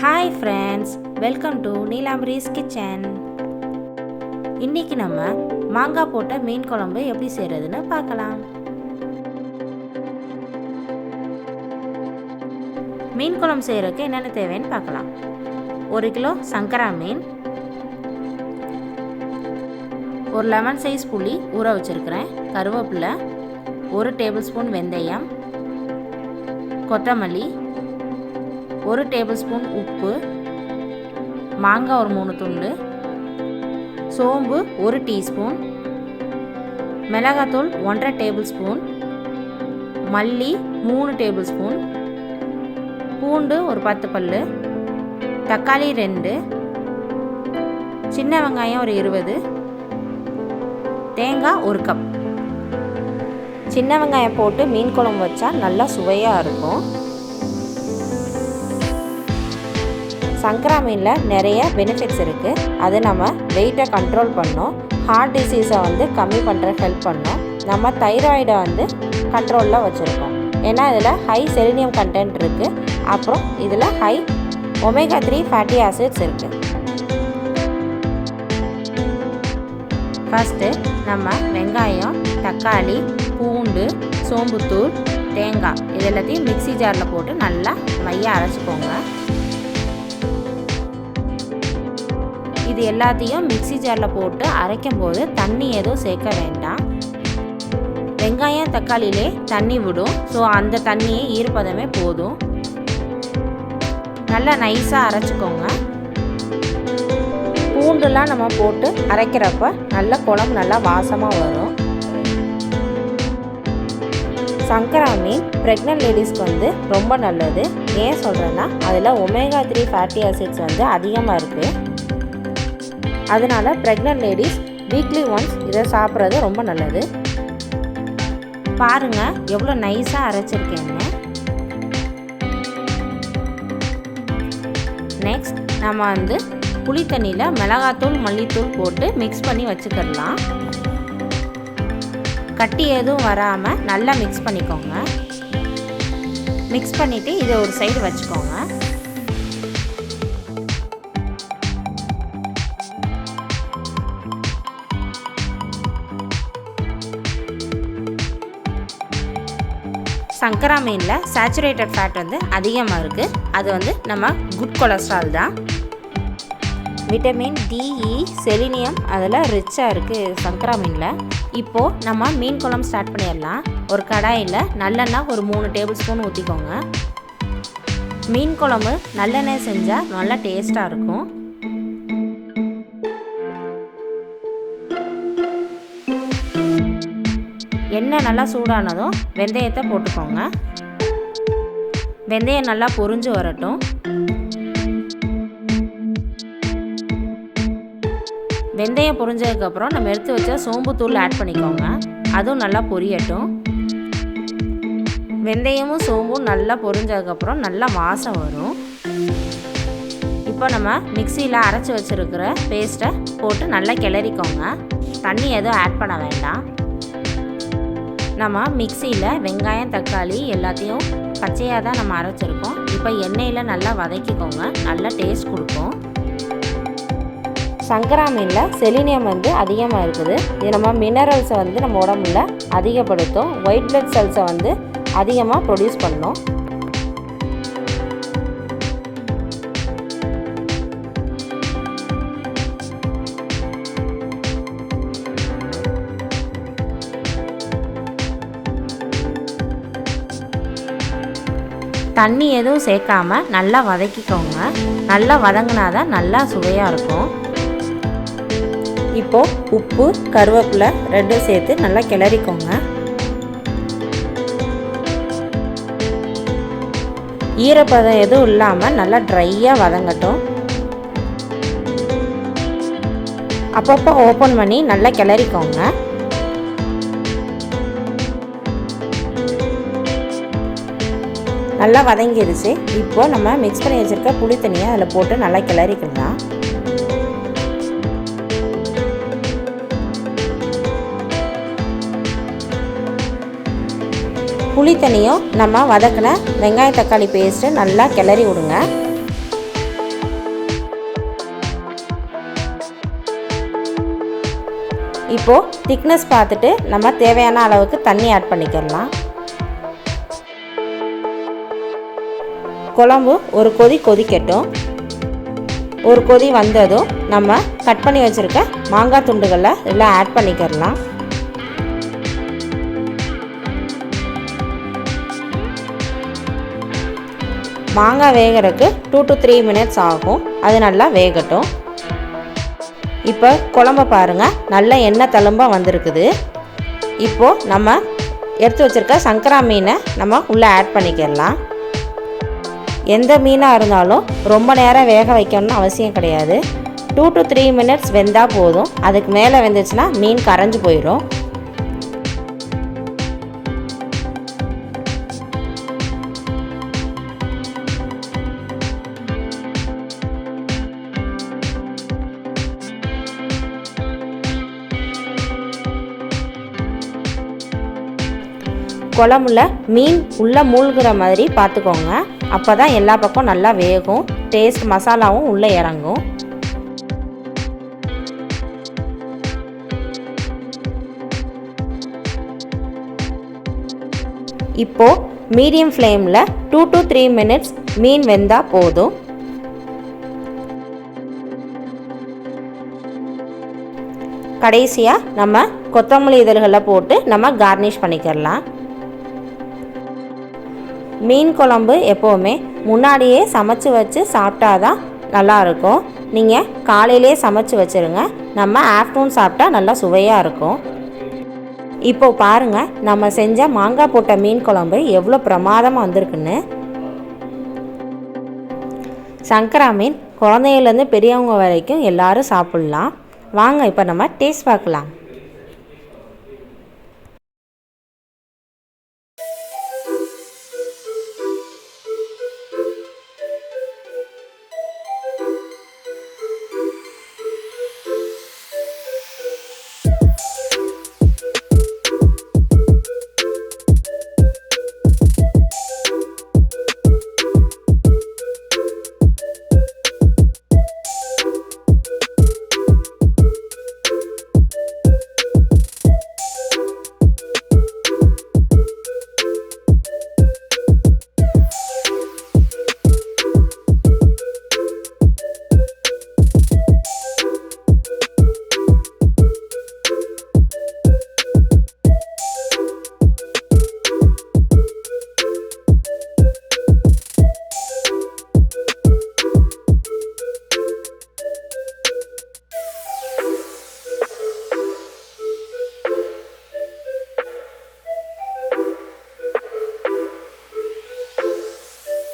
Hi friends, welcome to Neelamri's kitchen. இன்னைக்கு நம்ம மாங்காய் போட்ட மீன் குழம்பு எப்படி செய்யறதுன்னு பார்க்கலாம். மீன் குழம்பு செய்யறதுக்கு என்னென்ன தேவைன்னு பார்க்கலாம். 1 கிலோ சங்கரா மீன், ஒரு லெமன் சைஸ் புளி ஊற வச்சிருக்கிறேன், கருவேப்பிலை, 1 டேபிள் ஸ்பூன் வெந்தயம், கொத்தமல்லி, 1 டேபிள் ஸ்பூன் உப்பு, மாங்காய் ஒரு 3 துண்டு, சோம்பு 1 டீஸ்பூன், மிளகாத்தூள் 1.5 டேபிள் ஸ்பூன், மல்லி 3 டேபிள் ஸ்பூன், பூண்டு ஒரு 10 பல்லு, தக்காளி 2, சின்ன வெங்காயம் ஒரு 20, தேங்காய் 1 கப். சின்ன வெங்காயம் போட்டு மீன் குழம்பு வச்சா நல்லா சுவையாக இருக்கும். சங்கரா மீனில் நிறைய பெனிஃபிட்ஸ் இருக்குது. அது நம்ம வெயிட்டை கண்ட்ரோல் பண்ணோம், ஹார்ட் டிசீஸை கம்மி பண்ணுற ஹெல்ப் பண்ணோம், நம்ம தைராய்டை கண்ட்ரோலில் வச்சுருக்கோம். ஏன்னா இதில் ஹை செலினியம் கண்டென்ட் இருக்குது. அப்புறம் இதில் ஹை ஒமேகா 3 ஃபேட்டி ஆசிட்ஸ் இருக்குது. ஃபஸ்ட்டு நம்ம வெங்காயம், தக்காளி, பூண்டு, சோம்புத்தூள், தேங்காய் இது எல்லாத்தையும் மிக்ஸி ஜாரில் போட்டு நல்லா மையாக அரைச்சிக்கோங்க. இது எல்லாத்தையும் மிக்ஸி ஜாரில் போட்டு அரைக்கும் போது தண்ணி எதுவும் சேர்க்க வேண்டாம். வெங்காயம் தக்காளியிலே தண்ணி விடும். ஸோ அந்த தண்ணியே ஈரப்பதமே போதும். நல்லா நைஸாக அரைச்சிக்கோங்க. பூண்டுலாம் நம்ம போட்டு அரைக்கிறப்ப நல்ல குழம்பு நல்லா வாசமாக வரும். சங்கரா மீன் ப்ரெக்னென்ட் லேடிஸ்க்கு ரொம்ப நல்லது. ஏன் சொல்கிறேன்னா அதில் ஒமேகா 3 ஃபேட்டி ஆசிட்ஸ் அதிகமாக இருக்குது. அதனால் ப்ரெக்னென்ட் லேடிஸ் வீக்லி ஒன்ஸ் இதை சாப்பிட்றது ரொம்ப நல்லது. பாருங்கள் எவ்வளோ நைஸாக அரைச்சிருக்கேங்க. நெக்ஸ்ட் நம்ம புளி தண்ணியில் மிளகாத்தூள் மல்லித்தூள் போட்டு மிக்ஸ் பண்ணி வச்சுக்கிடலாம். கட்டி எதுவும் வராமல் நல்லா மிக்ஸ் பண்ணிக்கோங்க. மிக்ஸ் பண்ணிவிட்டு இதை ஒரு சைடு வச்சுக்கோங்க. சங்கரா மீனில் சேச்சுரேட்டட் ஃபேட் அதிகமாக இருக்குது. அது நம்ம குட் கொலஸ்ட்ரால் தான். விட்டமின் டிஇ, செலினியம் அதில் ரிச்சாக இருக்குது சங்கரா மீனில். இப்போது நம்ம மீன் குழம்பு ஸ்டார்ட் பண்ணிடலாம். ஒரு கடாயில் நல்லெண்ணெய் ஒரு 3 டேபிள் ஸ்பூன் ஊற்றிக்கோங்க. மீன் குழம்பு நல்லெண்ணெய் செஞ்சால் நல்லா டேஸ்ட்டாக இருக்கும். எண்ணெய் நல்லா சூடானதும் வெந்தயத்தை போட்டுக்கோங்க. வெந்தயம் நல்லா பொரிஞ்சு வரட்டும். வெந்தயம் பொரிஞ்சதுக்கப்புறம் நம்ம எடுத்து வச்ச சோம்புத்தூள் ஆட் பண்ணிக்கோங்க. அதுவும் நல்லா பொரியட்டும். வெந்தயமும் சோம்பும் நல்லா பொரிஞ்சதுக்கப்புறம் நல்லா வாசம் வரும். இப்போ நம்ம மிக்சியில் அரைச்சி வச்சுருக்கிற பேஸ்ட்டை போட்டு நல்லா கிளறிக்கோங்க. தண்ணி எதுவும் ஆட் பண்ண வேண்டாம். நம்ம மிக்சியில் வெங்காயம் தக்காளி எல்லாத்தையும் பச்சையாக தான் நம்ம அரைச்சிருக்கோம். இப்போ எண்ணெயில் நல்லா வதக்கிக்கோங்க. நல்லா டேஸ்ட் கொடுக்கும். சங்கரா மீனில் செலினியம் அதிகமாக இருக்குது. இது நம்ம மினரல்ஸை நம்ம உடம்புல அதிகப்படுத்தும். ஒயிட் பிளட் செல்ஸை அதிகமாக ப்ரொடியூஸ் பண்ணும். தண்ணி எதுவும் சேர்க்காமல் நல்லா வதக்கிக்கோங்க. நல்லா வதங்கினாதான் நல்லா சுவையாக இருக்கும். இப்போது உப்பு, கருவேப்பிலை 2 சேர்த்து நல்லா கிளறிக்கோங்க. ஈரப்பதம் எதுவும் இல்லாமல் நல்லா ட்ரையாக வதங்கட்டும். அப்பப்போ ஓப்பன் பண்ணி நல்லா கிளறிக்கோங்க. நல்லா வதங்கிடுச்சு. இப்போ நம்ம மிக்ஸ் பண்ணி வச்சுருக்க புளி தண்ணியை அதில் போட்டு நல்லா கிளறிக்கலாம். புளி தண்ணியும் நம்ம வதக்கின வெங்காய தக்காளி பேஸ்ட்டு நல்லா கிளறி விடுங்க. இப்போது திக்னஸ் பார்த்துட்டு நம்ம தேவையான அளவுக்கு தண்ணி ஆட் பண்ணிக்கிறலாம். குழம்பு ஒரு கொதி கொதிக்கட்டும். ஒரு கொதி வந்ததும் நம்ம கட் பண்ணி வச்சுருக்க மாங்காய் துண்டுகளை எல்லாம் ஆட் பண்ணிக்கிறலாம். மாங்காய் வேகிறதுக்கு 2 to 3 minutes ஆகும். அது நல்லா வேகட்டும். இப்போ குழம்ப பாருங்கள், நல்ல எண்ணெய் தழும்பாக வந்திருக்குது. இப்போது நம்ம எடுத்து வச்சுருக்க சங்கரா மீனை நம்ம உள்ளே ஆட் பண்ணிக்கிறலாம். எந்த மீனாக இருந்தாலும் ரொம்ப நேரம் வேக வைக்கணும்னு அவசியம் கிடையாது. 2 to 3 minutes வெந்தால் போதும். அதுக்கு மேலே வெந்துச்சுன்னா மீன் கரைஞ்சி போயிடும். குழம்புல மீன் உள்ளே மூழ்கிற மாதிரி பார்த்துக்கோங்க. அப்போ தான் எல்லா பக்கம் நல்லா வேகும், டேஸ்ட் மசாலாவும் உள்ளே இறங்கும். இப்போது மீடியம் ஃப்ளேமில் 2 to 3 minutes மீன் வெந்தால் போதும். கடைசியாக நம்ம கொத்தமல்லி இதழ்களை போட்டு நம்ம கார்னிஷ் பண்ணிக்கிறலாம். மீன் குழம்பு எப்போவுமே முன்னாடியே சமைச்சு வச்சு சாப்பிட்டா தான் நல்லாயிருக்கும். நீங்கள் காலையிலே சமைச்சு வச்சுருங்க, நம்ம ஆஃப்டர்நூன் சாப்பிட்டா நல்லா சுவையாக இருக்கும். இப்போது பாருங்கள், நம்ம செஞ்ச மாங்காய் போட்ட மீன் குழம்பு எவ்வளோ பிரமாதமாக வந்திருக்குன்னு. சங்கரா மீன் குழந்தையிலேருந்து பெரியவங்க வரைக்கும் எல்லோரும் சாப்பிட்லாம். வாங்க இப்போ நம்ம டேஸ்ட் பார்க்கலாம்.